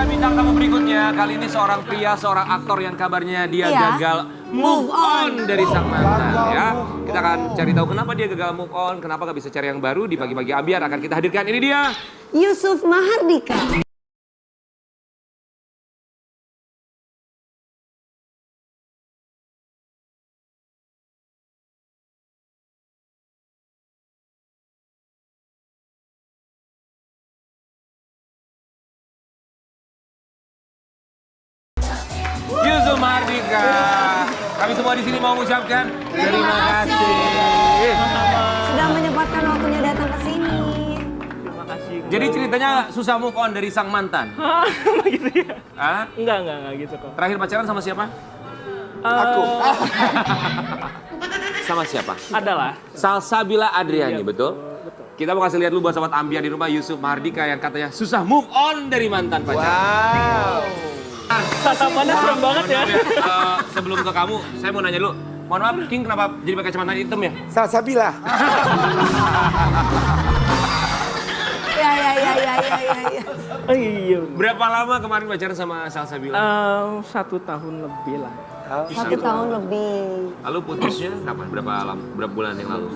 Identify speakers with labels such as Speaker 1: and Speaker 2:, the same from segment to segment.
Speaker 1: Dan bintang tamu berikutnya, kali ini seorang pria, seorang aktor yang kabarnya dia gagal move on dari sang mantan ya. Kita akan cari tahu kenapa dia gagal move on, kenapa gak bisa cari yang baru di Pagi-Pagi Ambiar akan kita hadirkan. Ini dia
Speaker 2: Yusuf Mahardika.
Speaker 1: Yusuf Mahardika. Kami semua di sini mau mengucapkan terima kasih.
Speaker 2: Sudah menyempatkan waktunya datang ke sini.
Speaker 3: Terima kasih.
Speaker 1: Jadi ceritanya susah move on dari sang mantan.
Speaker 3: Gitu ya?
Speaker 1: Hah?
Speaker 3: Enggak gitu kok.
Speaker 1: Terakhir pacaran sama siapa?
Speaker 3: Aku.
Speaker 1: Sama siapa?
Speaker 3: Adalah.
Speaker 1: Salsabila Adriani,
Speaker 3: Iya,
Speaker 1: betul?
Speaker 3: Betul.
Speaker 1: Kita mau kasih lihat dulu buat sobat Ambiar di rumah Yusuf Mahardika yang katanya susah move on dari mantan pacar.
Speaker 3: Tatapannya serem banget ya.
Speaker 1: Sebelum ke kamu, saya mau nanya dulu. Mohon maaf, King kenapa jadi pakai kacamata hitam ya?
Speaker 4: Salsabila.
Speaker 2: Ya.
Speaker 3: Oh iya.
Speaker 1: Berapa lama kemarin pacaran sama Salsabila?
Speaker 3: 1 tahun lebih lah.
Speaker 2: 1 tahun lebih.
Speaker 1: Lalu putusnya kapan? Berapa bulan yang lalu?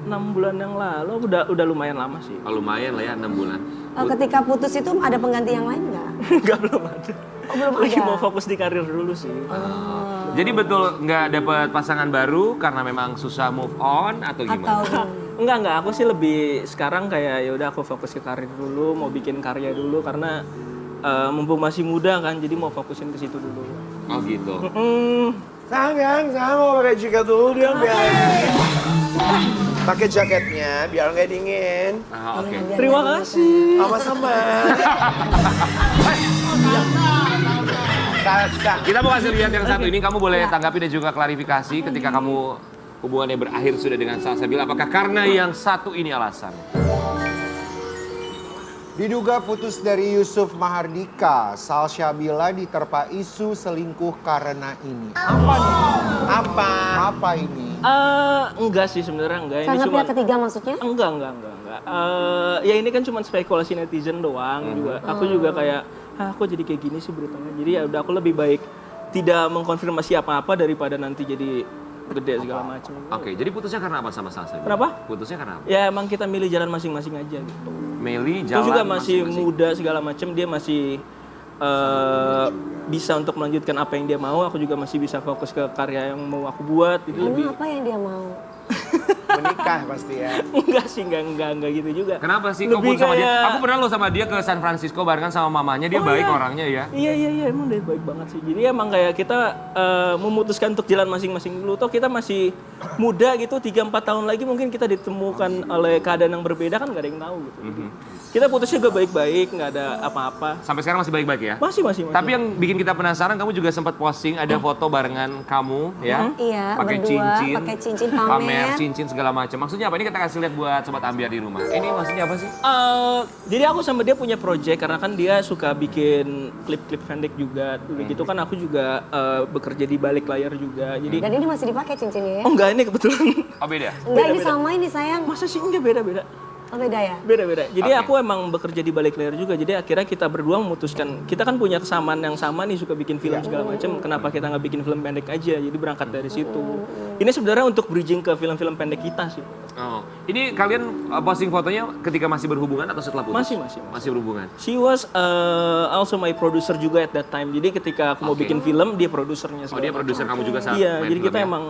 Speaker 3: 6 bulan yang lalu udah lumayan lama sih.
Speaker 1: Oh, lumayan lah ya, 6 bulan.
Speaker 2: Ketika putus itu ada pengganti yang lain nggak?
Speaker 3: Enggak, belum ada.
Speaker 2: Oh, belum
Speaker 3: Lagi
Speaker 2: ada.
Speaker 3: mau fokus di karir dulu sih.
Speaker 1: Jadi betul nggak dapat pasangan baru karena memang susah move on atau gimana?
Speaker 2: Atau
Speaker 3: Enggak, aku sih lebih sekarang kayak ya udah aku fokus ke karir dulu, mau bikin karya dulu karena mumpung masih muda kan, jadi mau fokusin ke situ dulu.
Speaker 1: Oh gitu.
Speaker 4: Sayang mau pakai jaket dulu dia biar pakai jaketnya biar nggak dingin.
Speaker 1: Ah, oke.
Speaker 3: Terima kasih.
Speaker 4: Sama-sama. Salsa.
Speaker 1: Kita mau kasih lihat yang satu ini, kamu boleh tanggapi dan juga klarifikasi ketika kamu hubungannya berakhir sudah dengan Salsabila. Apakah karena yang satu ini alasan?
Speaker 5: Diduga putus dari Yusuf Mahardika, Salsabila diterpa isu selingkuh karena ini. Apa nih? Apa ini?
Speaker 3: Enggak sih sebenarnya enggak. Ini
Speaker 2: karena
Speaker 3: cuma
Speaker 2: pihak ketiga maksudnya?
Speaker 3: enggak. Ya ini kan cuma spekulasi netizen doang juga. Aku juga kayak, aku jadi kayak gini sih beritanya. Jadi ya udah aku lebih baik tidak mengkonfirmasi apa-apa daripada nanti jadi gede segala macam.
Speaker 1: Oke, jadi putusnya karena apa sama Salsabila?
Speaker 3: Kenapa?
Speaker 1: Putusnya karena apa?
Speaker 3: Ya emang kita milih jalan masing-masing aja gitu.
Speaker 1: Meli
Speaker 3: Dia
Speaker 1: jalan
Speaker 3: juga masih
Speaker 1: masing-masing.
Speaker 3: muda segala macam, dia masih bisa untuk melanjutkan apa yang dia mau. Aku juga masih bisa fokus ke karya yang mau aku buat. Itu lebih
Speaker 2: Emang apa yang dia mau?
Speaker 4: Menikah pasti ya.
Speaker 3: enggak sih, enggak gitu juga.
Speaker 1: Kenapa sih? Kok
Speaker 3: Lebih
Speaker 1: pun sama dia?
Speaker 3: kayak-
Speaker 1: Aku pernah loh sama dia ke San Francisco barengan sama mamanya. Dia baik orangnya ya.
Speaker 3: Iya, emang dia baik banget sih. Jadi emang kayak kita memutuskan untuk jalan masing-masing dulu. Toh kita masih muda gitu, 3-4 tahun lagi mungkin kita ditemukan oleh keadaan yang berbeda kan nggak ada yang tahu gitu. Kita putusnya juga baik-baik, nggak ada apa-apa.
Speaker 1: Sampai sekarang masih baik-baik ya?
Speaker 3: Masih.
Speaker 1: Tapi yang bikin kita penasaran, kamu juga sempat posting ada foto barengan kamu ya?
Speaker 2: Iya,
Speaker 1: Pakai
Speaker 2: berdua,
Speaker 1: cincin,
Speaker 2: pakai cincin, pamer.
Speaker 1: cincin segala macam. Maksudnya apa? Ini kita kasih lihat buat sobat Ambiar di rumah. Ini maksudnya apa sih?
Speaker 3: Jadi aku sama dia punya project karena kan dia suka bikin klip-klip pendek juga. Udah gitu kan aku juga bekerja di balik layar juga. Jadi
Speaker 2: Dan ini masih dipakai cincinnya ya?
Speaker 3: oh enggak, ini kebetulan.
Speaker 1: Oh beda?
Speaker 2: Enggak, ini sama ini sayang.
Speaker 3: Masa sih enggak, beda-beda.
Speaker 2: Oh beda ya?
Speaker 3: Beda-beda. Jadi
Speaker 1: Oke.
Speaker 3: aku emang bekerja di balik layar juga. Jadi akhirnya kita berdua memutuskan, kita kan punya kesamaan yang sama nih, suka bikin film segala macam. Kenapa kita nggak bikin film pendek aja? Jadi berangkat dari situ. Ini sebenarnya untuk bridging ke film-film pendek kita sih.
Speaker 1: Oh, ini kalian posting fotonya ketika masih berhubungan atau setelah putus?
Speaker 3: Masih.
Speaker 1: Masih berhubungan.
Speaker 3: She was also my producer juga at that time. Jadi ketika aku mau
Speaker 1: Oke.
Speaker 3: bikin film, dia produsernya.
Speaker 1: Oh, dia produser kamu juga saat
Speaker 3: Iya,
Speaker 1: main
Speaker 3: jadi kita
Speaker 1: film ya?
Speaker 3: emang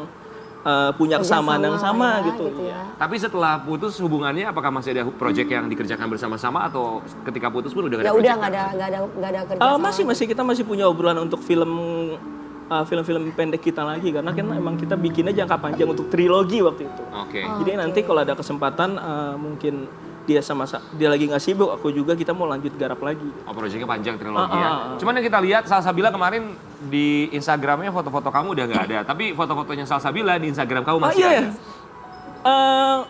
Speaker 3: punya kesamaan yang sama
Speaker 2: ya,
Speaker 3: gitu.
Speaker 2: ya.
Speaker 1: Tapi setelah putus hubungannya, apakah masih ada project yang dikerjakan bersama-sama atau ketika putus pun udah gak ada
Speaker 2: Ya udah
Speaker 1: project?
Speaker 2: nggak ada kerja sama.
Speaker 3: Masih kita masih punya obrolan untuk film-film pendek kita lagi karena kan emang kita bikinnya jangka panjang untuk trilogi waktu itu.
Speaker 1: Oke.
Speaker 3: Jadi nanti kalau ada kesempatan mungkin dia dia lagi nggak sibuk, aku juga, kita mau lanjut garap lagi.
Speaker 1: Oh, proyeknya panjang trilogi ya. Cuman yang kita lihat Salsabila kemarin di Instagramnya foto-foto kamu udah nggak ada. Tapi foto-fotonya Salsabila di Instagram kamu masih ada.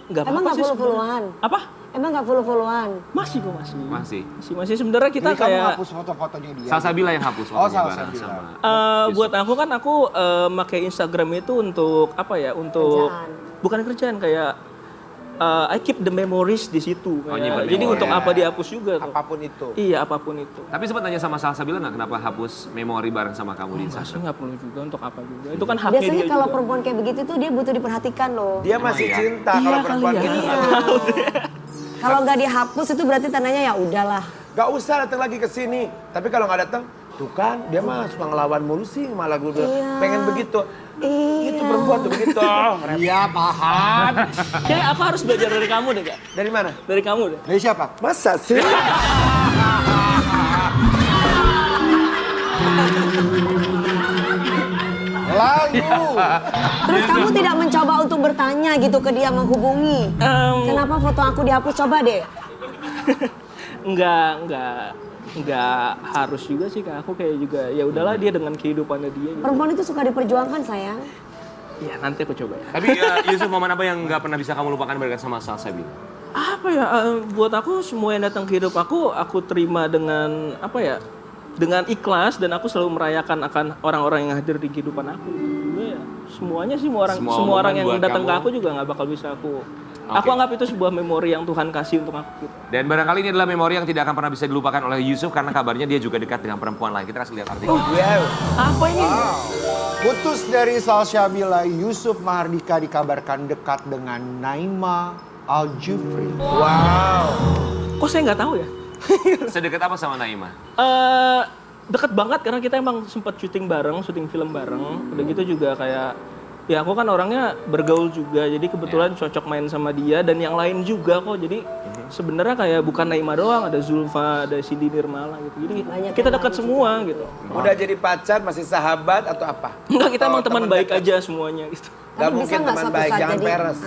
Speaker 3: Nggak
Speaker 2: Emang
Speaker 3: apa-apa
Speaker 2: nggak
Speaker 3: sih.
Speaker 2: follow-followan?
Speaker 3: Apa?
Speaker 2: Emang nggak follow-followan?
Speaker 3: Masih kok masih. Masih sebenarnya kita
Speaker 5: Jadi kamu
Speaker 3: kayak
Speaker 5: hapus foto-fotonya dia.
Speaker 1: Salsabila yang hapus
Speaker 5: Oh,
Speaker 1: fotonya bareng
Speaker 5: Salsabila.
Speaker 1: sama.
Speaker 3: buat aku kan pakai Instagram itu untuk apa ya? Untuk
Speaker 2: Kerjaan.
Speaker 3: bukan kerjaan, kayak I keep the memories di situ.
Speaker 1: nyimpen
Speaker 3: Jadi
Speaker 1: memori.
Speaker 3: untuk apa dihapus juga tuh.
Speaker 4: Apapun itu.
Speaker 3: Iya, apapun itu.
Speaker 1: Tapi sempat tanya sama Salsabila nggak kenapa hapus memori bareng sama kamu di
Speaker 3: Pasti
Speaker 1: Instagram?
Speaker 3: nggak perlu juga untuk apa juga. Itu kan haknya
Speaker 2: Biasanya
Speaker 3: dia
Speaker 2: kalau
Speaker 3: juga.
Speaker 2: perempuan kayak begitu tuh dia butuh diperhatikan loh.
Speaker 4: Dia masih
Speaker 1: iya?
Speaker 4: cinta
Speaker 3: Iya
Speaker 4: kalau
Speaker 3: kali
Speaker 4: perempuan
Speaker 3: ya.
Speaker 4: gitu.
Speaker 2: Iya. Kalau nggak dihapus itu berarti tandanya ya udahlah.
Speaker 4: Gak usah datang lagi ke sini. Tapi kalau nggak datang, tuh kan dia mah suka ngelawan mulu sih, malah gue bilang,
Speaker 2: Iya.
Speaker 4: pengen begitu.
Speaker 2: Iya.
Speaker 4: Itu perempuan tuh begitu.
Speaker 5: Iya, paham.
Speaker 3: Kayak aku harus belajar dari kamu deh, Kak.
Speaker 4: Dari mana?
Speaker 3: Dari kamu deh.
Speaker 5: Dari siapa?
Speaker 4: Masa sih?
Speaker 5: Lalu.
Speaker 2: Terus kamu tidak mencoba untuk bertanya gitu ke dia menghubungi. Kenapa foto aku dihapus? Coba deh.
Speaker 3: Enggak harus juga sih, Kak. Aku kayak juga ya udahlah dia dengan kehidupannya dia gitu.
Speaker 2: Perempuan itu suka diperjuangkan sayang.
Speaker 3: Ya nanti aku coba ya.
Speaker 1: Tapi Yusuf, momen apa yang nggak pernah bisa kamu lupakan berkaitan sama Salsabila?
Speaker 3: Apa ya, buat aku semua yang datang ke hidup aku terima dengan apa ya, dengan ikhlas, dan aku selalu merayakan akan orang-orang yang hadir di kehidupan aku. Ya, semuanya sih semua
Speaker 1: Semua
Speaker 3: orang
Speaker 1: momen
Speaker 3: yang
Speaker 1: buat
Speaker 3: datang ke
Speaker 1: kamu.
Speaker 3: aku juga nggak bakal bisa aku anggap itu sebuah memori yang Tuhan kasih untuk aku gitu.
Speaker 1: Dan barangkali ini adalah memori yang tidak akan pernah bisa dilupakan oleh Yusuf karena kabarnya dia juga dekat dengan perempuan lain. Kita kasih lihat artikel.
Speaker 4: Wow.
Speaker 3: Apa ini?
Speaker 5: Putus dari Salsabila, Yusuf Mahardika dikabarkan dekat dengan Naima Al-Jufri.
Speaker 4: Wow.
Speaker 3: Kok saya nggak tahu ya?
Speaker 1: Sedekat apa sama Naima?
Speaker 3: Deket banget karena kita emang sempat syuting bareng, syuting film bareng. Udah gitu juga kayak ya aku kan orangnya bergaul juga, jadi kebetulan cocok main sama dia dan yang lain juga kok. Jadi sebenarnya kayak bukan Naima doang, ada Zulfa, ada Cindy Nirmala gitu. Jadi
Speaker 2: Banyak
Speaker 3: kita
Speaker 2: yang
Speaker 3: dekat
Speaker 2: lain
Speaker 3: semua gitu.
Speaker 4: Udah jadi pacar, masih sahabat atau apa?
Speaker 3: Enggak, kita
Speaker 4: Atau
Speaker 3: emang teman baik
Speaker 4: dekat?
Speaker 3: aja semuanya gitu.
Speaker 4: Gak
Speaker 2: Tapi
Speaker 4: mungkin
Speaker 2: nggak
Speaker 4: teman
Speaker 2: suatu
Speaker 4: baik,
Speaker 2: saat
Speaker 4: jangan
Speaker 2: jadi-
Speaker 4: peres.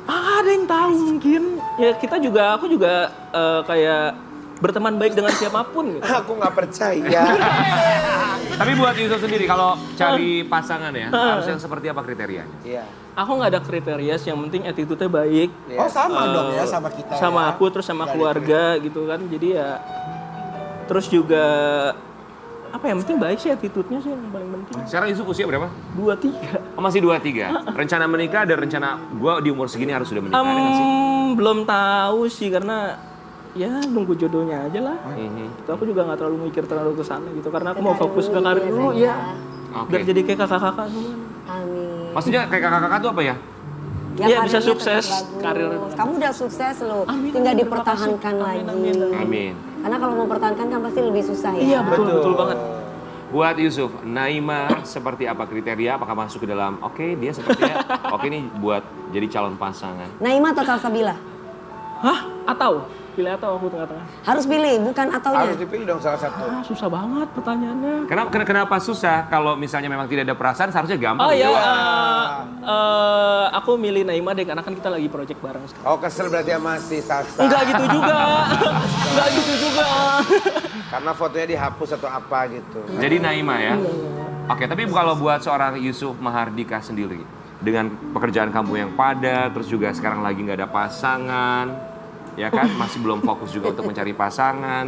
Speaker 3: Ada yang tahu mungkin. Ya kita juga, aku juga kayak berteman baik dengan siapapun gitu.
Speaker 4: Aku nggak percaya.
Speaker 1: Tapi buat Yusuf sendiri kalau cari pasangan ya, harus yang seperti apa kriterianya?
Speaker 4: Iya.
Speaker 3: Aku nggak ada kriteria, yang penting attitude-nya baik.
Speaker 5: Oh sama dong ya sama kita
Speaker 3: Sama
Speaker 5: ya.
Speaker 3: aku, terus sama
Speaker 5: Nggak ada
Speaker 3: keluarga gitu kan. Jadi ya, terus juga apa yang penting baik sih, attitude-nya sih yang paling penting.
Speaker 1: Sekarang Yusuf usia berapa?
Speaker 3: 2-3.
Speaker 1: Oh, masih 23. Rencana menikah dan rencana gua di umur segini harus sudah menikah, ada nggak sih?
Speaker 3: Belum tahu sih karena ya nunggu jodohnya aja lah. Itu aku juga nggak terlalu mikir terlalu ke sana gitu karena aku mau fokus ke karir dulu ya.
Speaker 1: Oke.
Speaker 3: Biar jadi kayak kakak-kakak semua.
Speaker 2: Amin.
Speaker 1: Maksudnya kayak kakak-kakak tuh apa ya?
Speaker 3: Iya, bisa
Speaker 2: karirnya
Speaker 3: sukses
Speaker 2: tetap bagus.
Speaker 3: karir.
Speaker 2: Kamu udah sukses loh.
Speaker 3: Amin,
Speaker 2: Tinggal
Speaker 3: amin,
Speaker 2: dipertahankan
Speaker 3: terima kasih.
Speaker 2: lagi.
Speaker 3: Amin, amin.
Speaker 1: Amin.
Speaker 2: Karena kalau mau pertahankan kan pasti lebih susah ya.
Speaker 3: Iya betul banget.
Speaker 1: Buat Yusuf, Naima seperti apa kriteria? Apakah masuk ke dalam, oke dia sepertinya, oke nih buat jadi calon pasangan.
Speaker 2: Naima atau Salsabila?
Speaker 3: Hah? Atau? Pilih atau aku tengah-tengah?
Speaker 2: Harus pilih, bukan ataunya.
Speaker 4: Harus dipilih dong salah satu.
Speaker 3: Susah banget pertanyaannya.
Speaker 1: Kenapa susah? Kalau misalnya memang tidak ada perasaan, seharusnya gampang.
Speaker 3: Oh ya,
Speaker 1: dijawab.
Speaker 3: aku milih Naima deh karena kan kita lagi project bareng sekarang.
Speaker 4: Oh kesel berarti sama si Salsa.
Speaker 3: Enggak gitu juga. Enggak gitu juga.
Speaker 4: Karena fotonya dihapus atau apa gitu.
Speaker 1: Jadi Naima ya. Oke, tapi kalau buat seorang Yusuf Mahardika sendiri, dengan pekerjaan kamu yang padat, terus juga sekarang lagi nggak ada pasangan, ya kan? Masih belum fokus juga untuk mencari pasangan.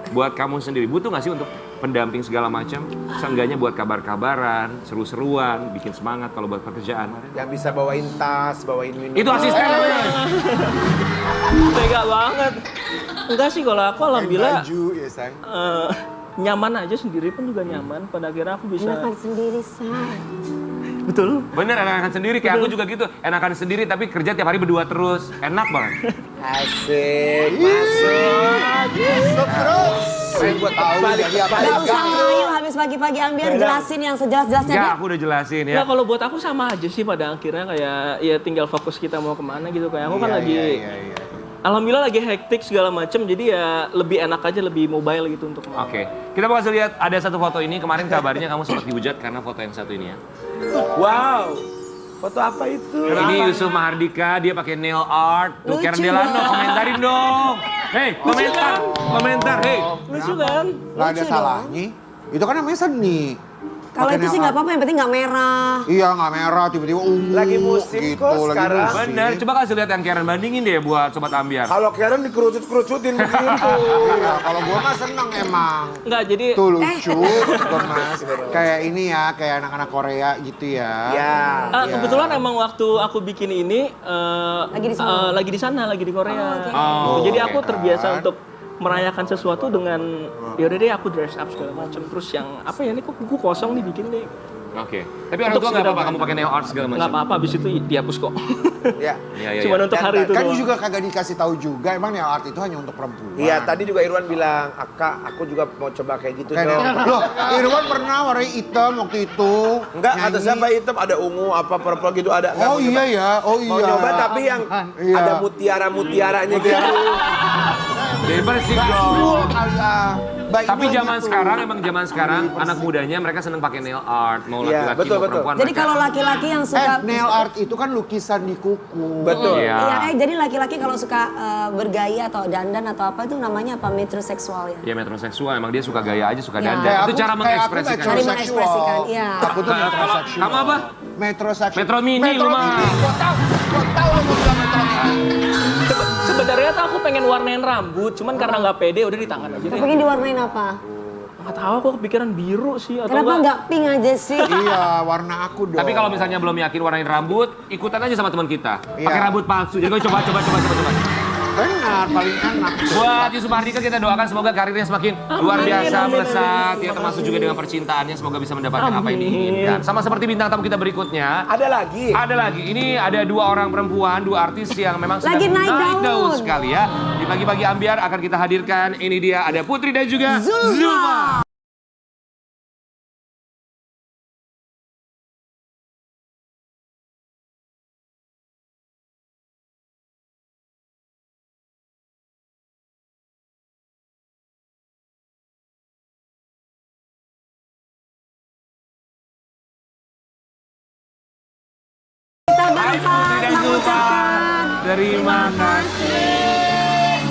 Speaker 1: Buat kamu sendiri, butuh nggak sih untuk pendamping segala macam? Seenggaknya buat kabar-kabaran, seru-seruan, bikin semangat kalau buat pekerjaan.
Speaker 4: Yang bisa bawain tas, bawain minum.
Speaker 1: Itu asisten namanya.
Speaker 3: Tega banget. Enggak sih, kalau aku alhamdulillah
Speaker 5: Baju ya sayang.
Speaker 3: nyaman aja, sendiri pun juga nyaman. Pada akhirnya aku bisa.
Speaker 2: Enakan sendiri, say.
Speaker 3: Betul.
Speaker 1: Bener, enakan sendiri. Kayak aku juga gitu. Enakan sendiri tapi kerja tiap hari berdua terus. Enak banget.
Speaker 4: Asik, masuk.
Speaker 5: Yusuf terus.
Speaker 4: Keren buat
Speaker 5: Tahu
Speaker 4: balik
Speaker 5: jadi apa?
Speaker 2: Gak usah ngerayu habis pagi-pagi ambiar jelasin yang sejelas-jelasnya
Speaker 1: Ya,
Speaker 2: deh.
Speaker 1: aku udah jelasin
Speaker 3: Ya
Speaker 1: ya.
Speaker 3: kalau buat aku sama aja sih pada akhirnya, kayak ya tinggal fokus kita mau kemana gitu. Kayak aku kan
Speaker 5: Iya,
Speaker 3: lagi
Speaker 5: iya.
Speaker 3: alhamdulillah lagi hektik segala macem, jadi ya lebih enak aja, lebih mobile gitu untuk
Speaker 1: Oke, kita bakal lihat ada satu foto ini. Kemarin kabarnya kamu sempat dihujat karena foto yang satu ini ya.
Speaker 4: Wow. Foto apa itu?
Speaker 1: Ini Yusuf Mahardika, dia pakai nail art. Tuh,
Speaker 2: Lucu
Speaker 1: Karen Delano,
Speaker 2: dong.
Speaker 1: komentarin dong. Hei, komentar, hei.
Speaker 3: lucu kan?
Speaker 5: Nggak ada salahnya. Itu kan namanya seni.
Speaker 2: Kalau
Speaker 5: Pakai
Speaker 2: itu
Speaker 5: nail
Speaker 2: sih nggak
Speaker 5: art.
Speaker 2: apa-apa, yang penting nggak merah.
Speaker 5: Iya, nggak merah, tiba-tiba ungu.
Speaker 4: Lagi musim
Speaker 5: gitu,
Speaker 4: kok
Speaker 5: lagi
Speaker 4: sekarang.
Speaker 5: musim.
Speaker 1: Bener, coba kasih lihat yang Karen bandingin deh buat Sobat Ambiar.
Speaker 4: Kalau Karen dikerucut-kerucutin begitu.
Speaker 5: Iya, kalau gua mah seneng emang.
Speaker 3: Enggak, jadi
Speaker 5: Tuh lucu, Mas. Kayak ini ya, kayak anak-anak Korea gitu ya.
Speaker 4: Ya.
Speaker 3: kebetulan emang waktu aku bikin ini
Speaker 2: Lagi di sana?
Speaker 3: lagi di sana, lagi di Korea.
Speaker 1: Oh,
Speaker 3: Jadi
Speaker 1: oke.
Speaker 3: aku terbiasa untuk merayakan sesuatu dengan yaudah deh aku dress up segala macam. Terus yang apa ya, ini kok buku kosong nih bikin deh.
Speaker 1: Oke. Tapi orang tua nggak apa-apa kamu pakai nail art segala macam.
Speaker 3: Nggak apa-apa, habis itu dihapus kok.
Speaker 4: Ya.
Speaker 1: Iya, iya.
Speaker 3: Cuman
Speaker 1: iya.
Speaker 3: untuk hari itu
Speaker 5: Kan
Speaker 3: doang.
Speaker 5: juga kagak dikasih tahu juga, emang nail art itu hanya untuk perempuan.
Speaker 4: Iya, tadi juga Irwan bilang, "Kak, aku juga mau coba kayak gitu
Speaker 5: Kayak
Speaker 4: dong."
Speaker 5: nail art. Loh, Irwan pernah warna hitam waktu itu.
Speaker 4: Enggak, ada
Speaker 5: nyanyi.
Speaker 4: siapa hitam, ada ungu, apa purple gitu ada. Enggak,
Speaker 5: Oh
Speaker 4: mau
Speaker 5: iya
Speaker 4: nyoba.
Speaker 5: ya, oh iya.
Speaker 4: Mau nyoba tapi yang
Speaker 5: Iya.
Speaker 4: ada mutiara-mutiaranya gitu.
Speaker 1: Jadi bersih dong.
Speaker 5: Kali ah. Mbak
Speaker 1: Tapi
Speaker 5: Ibu
Speaker 1: zaman
Speaker 5: gitu.
Speaker 1: sekarang, emang zaman sekarang anak mudanya mereka seneng pakai nail art, mau
Speaker 4: Iya,
Speaker 1: laki-laki
Speaker 4: betul,
Speaker 1: mau
Speaker 4: betul.
Speaker 1: perempuan.
Speaker 2: Jadi
Speaker 1: mereka-
Speaker 2: kalau laki-laki yang suka
Speaker 5: nail art itu kan lukisan di kuku.
Speaker 4: Betul.
Speaker 1: Iya.
Speaker 2: Iya, jadi laki-laki kalau suka bergaya atau dandan atau apa itu namanya apa, metroseksual ya.
Speaker 1: Ya metroseksual, emang dia suka gaya aja, suka
Speaker 2: Ya.
Speaker 1: dandan.
Speaker 5: Kayak
Speaker 1: Itu cara mengekspresikan.
Speaker 2: Cari
Speaker 5: metroseksual.
Speaker 2: mengekspresikan, iya.
Speaker 5: Aku tuh
Speaker 1: Kalau
Speaker 5: metroseksual.
Speaker 1: kamu apa?
Speaker 5: Metroseksual.
Speaker 1: Metro Mini lu mah.
Speaker 5: Gua tahu lu bilang metro mini.
Speaker 3: Sebenarnya tuh aku pengen warnain rambut, cuman karena nggak pede udah di tangan aja deh.
Speaker 2: Pengen diwarnain apa?
Speaker 3: Nggak tahu, aku kepikiran biru sih atau
Speaker 2: Kenapa nggak pink aja sih?
Speaker 5: Iya, warna aku dong.
Speaker 1: Tapi kalau misalnya belum yakin warnain rambut, ikutan aja sama teman kita.
Speaker 5: Iya.
Speaker 1: Pakai rambut palsu. Jadi coba.
Speaker 5: benar, paling enak.
Speaker 1: Buat Yusuf Mahardika kita doakan semoga karirnya semakin luar biasa, melesat. Ya termasuk juga dengan percintaannya, semoga bisa mendapatkan apa yang diinginkan. Sama seperti bintang tamu kita berikutnya.
Speaker 4: Ada lagi.
Speaker 1: Ada lagi, ini ada dua orang perempuan, dua artis yang memang sudah
Speaker 2: Lagi naik daun.
Speaker 1: sekali ya. Di pagi-pagi ambiar akan kita hadirkan, ini dia ada Putri dan juga
Speaker 2: Zulfa. Kita
Speaker 1: Hai Putri dan Zulfa. Terima kasih.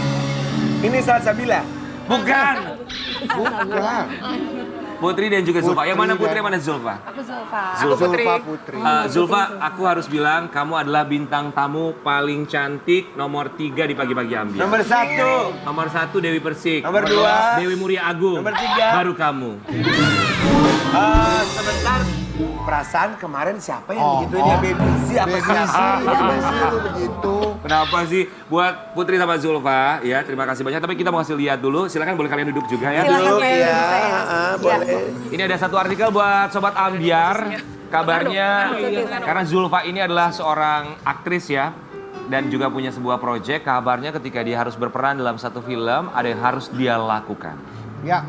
Speaker 4: Ini Salsabila.
Speaker 1: Bukan.
Speaker 5: Bukan.
Speaker 1: Putri dan juga Zulfa. Yang mana
Speaker 5: Putri
Speaker 1: Putri,
Speaker 5: dan-
Speaker 1: yang mana Zulfa?
Speaker 2: Aku Zulfa.
Speaker 1: Zulfa.
Speaker 5: Putri.
Speaker 1: Zulfa, aku harus bilang kamu adalah bintang tamu paling cantik nomor 3 di pagi-pagi ambiar.
Speaker 4: Nomor 1.
Speaker 1: Nomor 1 Dewi Persik.
Speaker 4: Nomor 2.
Speaker 1: Dewi Muria Agung.
Speaker 4: Nomor 3.
Speaker 1: Baru kamu.
Speaker 4: Sebentar. Perasaan kemarin siapa yang begituin ya? Baby Z apa
Speaker 5: Baby
Speaker 4: siapa?
Speaker 5: sih, baby sih lu begitu.
Speaker 1: Kenapa sih buat Putri sama Zulfa? Ya, terima kasih banyak. Tapi kita mau kasih lihat dulu. Silakan boleh kalian duduk juga ya.
Speaker 2: Silakan.
Speaker 4: Duduk,
Speaker 2: Kayak
Speaker 4: ya.
Speaker 2: saya.
Speaker 4: Boleh.
Speaker 1: Ini ada satu artikel buat Sobat Ambiar. Kabarnya karena Zulfa ini adalah seorang aktris ya. Dan juga punya sebuah proyek. Kabarnya ketika dia harus berperan dalam satu film, ada yang harus dia lakukan.
Speaker 5: Ya,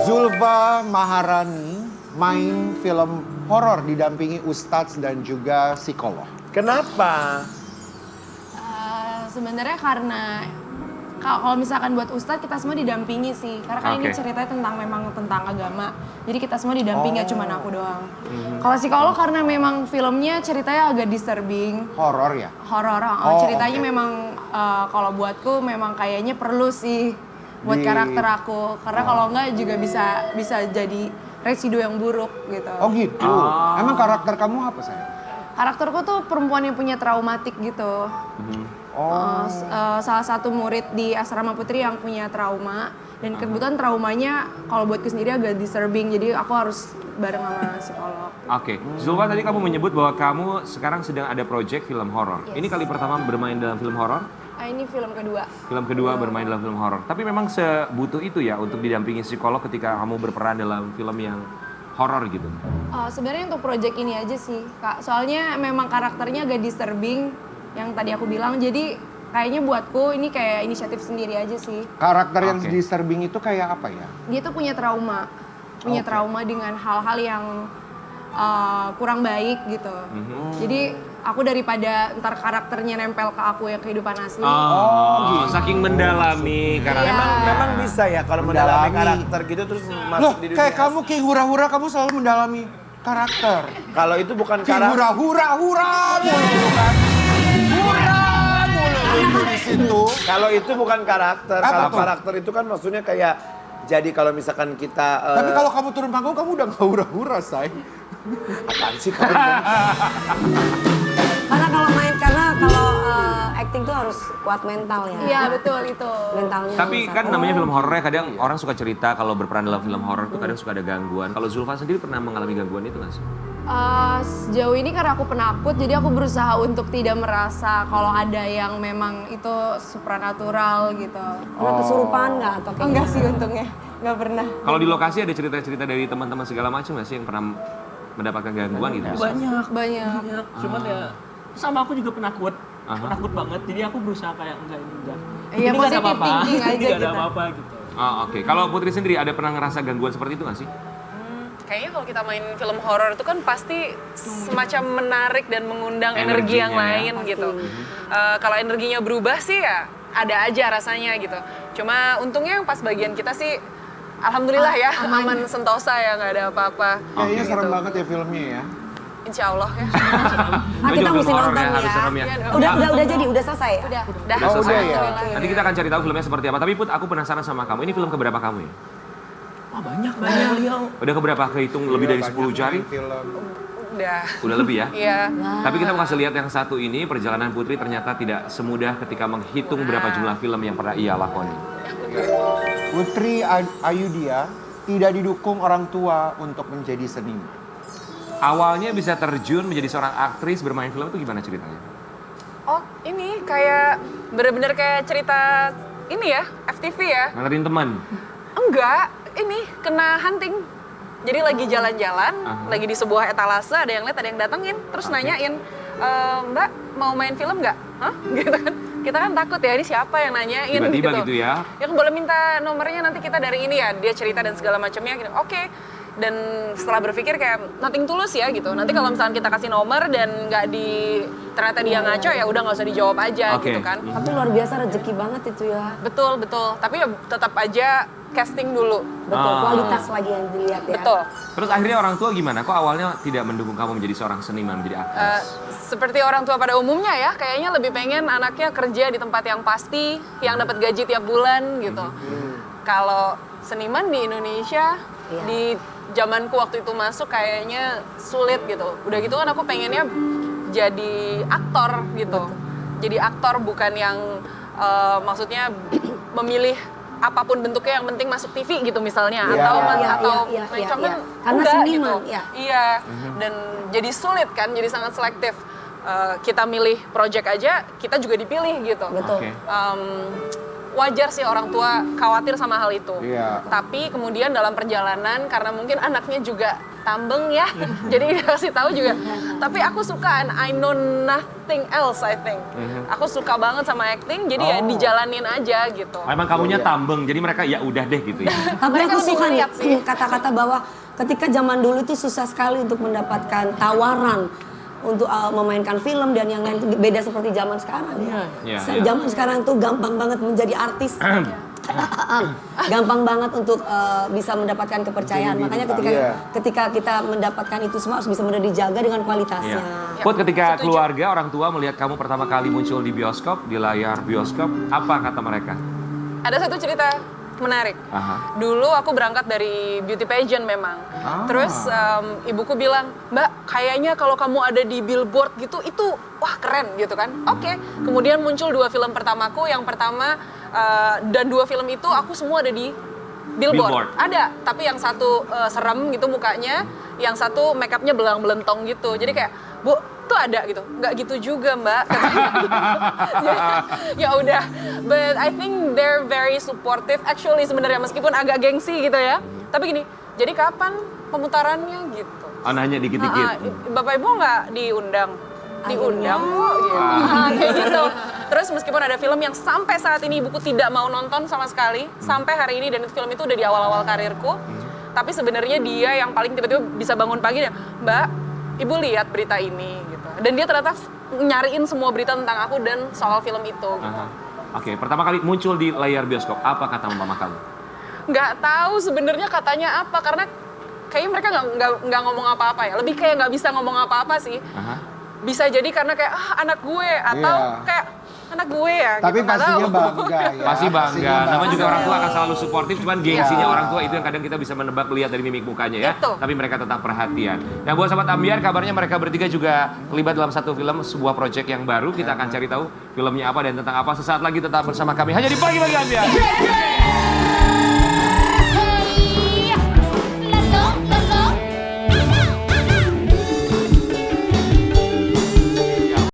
Speaker 5: Zulfa Maharani main film horor didampingi ustadz dan juga psikolog.
Speaker 4: Kenapa?
Speaker 6: Sebenarnya karena kalau misalkan buat ustadz kita semua didampingi sih, karena kan ini
Speaker 1: Oke.
Speaker 6: ceritanya tentang agama, jadi kita semua didampingi gak cuma aku doang. Kalau psikolog karena memang filmnya ceritanya agak disturbing,
Speaker 5: Horor ya?
Speaker 6: horor,
Speaker 5: Oh,
Speaker 6: ceritanya
Speaker 5: oke.
Speaker 6: memang kalau buatku memang kayaknya perlu sih buat
Speaker 5: Di-
Speaker 6: karakter aku, karena kalau enggak juga bisa jadi residu yang buruk gitu.
Speaker 5: Oh gitu. Emang karakter kamu apa sayang?
Speaker 6: Karakterku tuh perempuan yang punya traumatik gitu.
Speaker 5: Oh.
Speaker 6: Salah satu murid di asrama putri yang punya trauma dan kebetulan traumanya kalau buatku sendiri agak disturbing, jadi aku harus bareng sama psikolog.
Speaker 1: Oke, Zulfa tadi kamu menyebut bahwa kamu sekarang sedang ada proyek film horor. Ini kali pertama bermain dalam film horor?
Speaker 6: Ini film kedua.
Speaker 1: Film kedua bermain dalam film horor. Tapi memang sebutuh itu ya untuk didampingi psikolog ketika kamu berperan dalam film yang horor gitu.
Speaker 6: Sebenarnya untuk project ini aja sih Kak, soalnya memang karakternya agak disturbing yang tadi aku bilang, jadi kayaknya buatku ini kayak inisiatif sendiri aja sih.
Speaker 5: Karakter yang
Speaker 1: Oke.
Speaker 5: disturbing itu kayak apa ya?
Speaker 6: Dia tuh punya trauma trauma dengan hal-hal yang kurang baik gitu. Jadi aku daripada ntar karakternya nempel ke aku yang kehidupan asli.
Speaker 1: Oh, saking mendalami karakter.
Speaker 6: Iya.
Speaker 4: Memang bisa ya kalau mendalami
Speaker 5: Mendalami.
Speaker 4: karakter gitu terus
Speaker 5: Loh,
Speaker 4: masuk di dunia.
Speaker 5: kayak kamu King Hura-Hura kamu selalu mendalami karakter.
Speaker 4: Kalau itu bukan
Speaker 5: King
Speaker 4: karakter.
Speaker 5: Hura-Hura mulu kan. Hura mulu di situ.
Speaker 4: Kalau itu bukan karakter.
Speaker 5: Apa
Speaker 4: Kalau
Speaker 5: tuh?
Speaker 4: karakter itu kan maksudnya kayak Jadi kalau misalkan kita...
Speaker 5: Tapi kalau kamu turun panggung, kamu udah nggak hura-hura, say.
Speaker 4: apaan sih kamu?
Speaker 2: Karena kalau acting tuh harus kuat mental ya.
Speaker 6: Iya betul itu.
Speaker 2: Mentalnya.
Speaker 1: Tapi
Speaker 2: harus
Speaker 1: kan
Speaker 2: kuat.
Speaker 1: namanya film horornya kadang orang suka cerita kalau berperan dalam film horor tuh kadang suka ada gangguan. Kalau Zulfa sendiri pernah mengalami gangguan itu nggak sih?
Speaker 6: Sejauh ini karena aku penakut, jadi aku berusaha untuk tidak merasa kalau ada yang memang itu supranatural gitu.
Speaker 2: Pernah kesurupan nggak atau kayak
Speaker 6: Enggak
Speaker 2: gimana?
Speaker 6: sih untungnya, nggak pernah.
Speaker 1: Kalau di lokasi ada cerita-cerita dari teman-teman segala macam nggak sih yang pernah mendapatkan gangguan gitu?
Speaker 3: Banyak.
Speaker 6: Banyak.
Speaker 3: Cuman ya sama aku juga penakut. Penakut banget. Jadi aku berusaha kayak enggak.
Speaker 6: Iya,
Speaker 3: Ini nggak ada
Speaker 6: positive
Speaker 3: apa-apa.
Speaker 6: thinking aja
Speaker 3: Nggak ada
Speaker 6: kita.
Speaker 3: apa-apa gitu.
Speaker 1: Oh, oke. Kalau Putri sendiri ada pernah ngerasa gangguan seperti itu nggak sih?
Speaker 7: Kayaknya kalau kita main film horor itu kan pasti semacam menarik dan mengundang energi yang
Speaker 1: Energinya,
Speaker 7: lain gitu. Kalau energinya berubah sih ya ada aja rasanya gitu. Cuma untungnya yang pas bagian kita sih alhamdulillah ya aman sentosa ya nggak ada apa-apa.
Speaker 5: Kayaknya serem
Speaker 7: Gitu.
Speaker 5: banget ya filmnya ya.
Speaker 7: Insya Allah ya.
Speaker 2: Ah,
Speaker 1: Itu
Speaker 2: kita
Speaker 1: juga
Speaker 2: mesti
Speaker 1: film horor
Speaker 2: nonton
Speaker 1: ya,
Speaker 2: ya.
Speaker 1: harus serem ya.
Speaker 7: Iya dong.
Speaker 2: Udah jadi, udah selesai ya?
Speaker 7: Udah.
Speaker 1: Udah
Speaker 5: Oh,
Speaker 1: selesai.
Speaker 5: udah ya?
Speaker 1: Nanti kita akan cari tahu filmnya seperti apa. Tapi Put, aku penasaran sama kamu. Ini film keberapa kamu ya?
Speaker 3: Wah banyak beliau.
Speaker 1: Udah keberapa? Kehitung lebih dari 10 jari?
Speaker 5: Film.
Speaker 7: Udah.
Speaker 1: Udah lebih ya?
Speaker 7: Iya.
Speaker 1: Tapi kita mau kasih lihat yang satu ini, perjalanan Putri ternyata tidak semudah ketika menghitung berapa jumlah film yang pernah ia lakoni.
Speaker 5: Putri Ayudhya tidak didukung orang tua untuk menjadi seniman.
Speaker 1: Awalnya bisa terjun menjadi seorang aktris bermain film itu gimana ceritanya?
Speaker 7: Oh ini kayak bener-bener kayak cerita ini ya FTV ya.
Speaker 1: Nganterin teman?
Speaker 7: Enggak, ini kena hunting. Jadi lagi jalan-jalan, lagi di sebuah etalase, ada yang lihat, ada yang datengin, terus nanyain, Mbak mau main film nggak? Hah? Gitu kan? Kita kan takut ya, ini siapa yang nanyain
Speaker 1: Tiba-tiba gitu ya?
Speaker 7: Ya boleh minta nomornya nanti kita dari ini ya, dia cerita dan segala macamnya. Gitu. Oke. Dan setelah berpikir kayak nothing tulus ya gitu. Nanti kalau misalnya kita kasih nomor dan nggak ternyata dia ngaco ya udah nggak usah dijawab aja
Speaker 1: Oke.
Speaker 7: gitu kan.
Speaker 2: Tapi luar biasa rezeki banget itu ya.
Speaker 7: Betul. Tapi ya tetap aja casting dulu.
Speaker 2: Betul, kualitas lagi yang dilihat ya.
Speaker 7: Betul.
Speaker 1: Terus akhirnya orang tua gimana? Kok awalnya tidak mendukung kamu menjadi seorang seniman, menjadi aktris?
Speaker 7: Seperti orang tua pada umumnya ya, kayaknya lebih pengen anaknya kerja di tempat yang pasti, yang dapat gaji tiap bulan gitu. Kalau seniman di Indonesia, di zamanku waktu itu masuk kayaknya sulit gitu. Udah gitu kan aku pengennya jadi aktor gitu. Jadi aktor bukan yang maksudnya memilih apapun bentuknya yang penting masuk TV gitu misalnya
Speaker 5: Iya.
Speaker 7: atau
Speaker 2: Iya,
Speaker 7: atau
Speaker 2: iya,
Speaker 7: main
Speaker 2: iya,
Speaker 7: film
Speaker 2: iya.
Speaker 7: kan
Speaker 2: Karena
Speaker 7: enggak
Speaker 2: seniman,
Speaker 7: gitu.
Speaker 2: iya.
Speaker 7: Iya. Dan jadi sulit kan, jadi sangat selektif. Kita milih project aja, kita juga dipilih gitu.
Speaker 2: Betul.
Speaker 1: Oke.
Speaker 7: Wajar sih orang tua khawatir sama hal itu.
Speaker 5: Iya.
Speaker 7: Tapi kemudian dalam perjalanan karena mungkin anaknya juga tambeng ya, jadi dikasih tahu juga. Tapi aku suka, and I know nothing else I think. Aku suka banget sama acting, jadi ya dijalanin aja gitu.
Speaker 1: Memang kamunya tambeng, jadi mereka ya udah deh gitu ya.
Speaker 2: Tapi
Speaker 7: Mereka
Speaker 2: aku
Speaker 7: lebih
Speaker 2: suka nih
Speaker 7: ngeliat sih.
Speaker 2: kata-kata bahwa ketika zaman dulu itu susah sekali untuk mendapatkan tawaran untuk memainkan film dan yang lain, beda seperti zaman sekarang ya.
Speaker 1: Iya,
Speaker 2: Zaman sekarang tuh gampang banget menjadi artis. Gampang banget untuk bisa mendapatkan kepercayaan. Makanya ketika kita mendapatkan itu semua harus bisa benar dijaga dengan kualitasnya.
Speaker 1: Iya. Put, ketika keluarga, orang tua melihat kamu pertama kali muncul di bioskop, di layar bioskop, apa kata mereka?
Speaker 7: Ada satu cerita menarik.
Speaker 1: Aha.
Speaker 7: Dulu aku berangkat dari beauty pageant memang. Terus ibuku bilang, Mbak, kayaknya kalau kamu ada di billboard gitu, itu wah keren gitu kan. Oke. Kemudian muncul 2 film pertamaku. Yang pertama dan 2 film itu aku semua ada di billboard. Ada, tapi yang satu serem gitu mukanya, yang satu make upnya belang-belentong gitu. Jadi kayak, Bu, tuh ada gitu. Nggak gitu juga, Mbak. Ya udah. But I think they're very supportive actually sebenarnya meskipun agak gengsi gitu ya. Tapi gini, jadi kapan pemutarannya gitu?
Speaker 1: Oh, nanya dikit-dikit.
Speaker 7: Bapak Ibu nggak diundang? Diundang Bu gitu. Kayak gitu. Terus meskipun ada film yang sampai saat ini ibuku tidak mau nonton sama sekali, sampai hari ini, dan film itu udah di awal-awal karirku. Tapi sebenarnya dia yang paling tiba-tiba bisa bangun pagi dan, Mbak, Ibu lihat berita ini gitu. Dan dia ternyata nyariin semua berita tentang aku dan soal film itu. Gitu.
Speaker 1: Aha. Oke, pertama kali muncul di layar bioskop, apa kata mama kamu?
Speaker 7: Nggak tahu sebenarnya katanya apa, karena kayaknya mereka nggak ngomong apa-apa ya. Lebih kayak nggak bisa ngomong apa-apa sih.
Speaker 1: Aha.
Speaker 7: Bisa jadi karena kayak anak gue atau kayak anak gue ya.
Speaker 5: Tapi
Speaker 7: gitu, nggak
Speaker 5: pastinya
Speaker 7: tahu.
Speaker 5: bangga ya.
Speaker 1: Pasti bangga.
Speaker 5: Pastinya
Speaker 1: Namanya juga
Speaker 5: bangga.
Speaker 1: orang tua akan selalu suportif, cuman gengsinya orang tua itu yang kadang kita bisa menebak lihat dari mimik mukanya ya.
Speaker 7: Itu.
Speaker 1: Tapi mereka tetap perhatian. Nah buat sahabat Ambiar, kabarnya mereka bertiga juga terlibat dalam satu film, sebuah proyek yang baru. Kita akan cari tahu filmnya apa dan tentang apa. Sesaat lagi tetap bersama kami hanya di Pagi-Pagi Ambiar.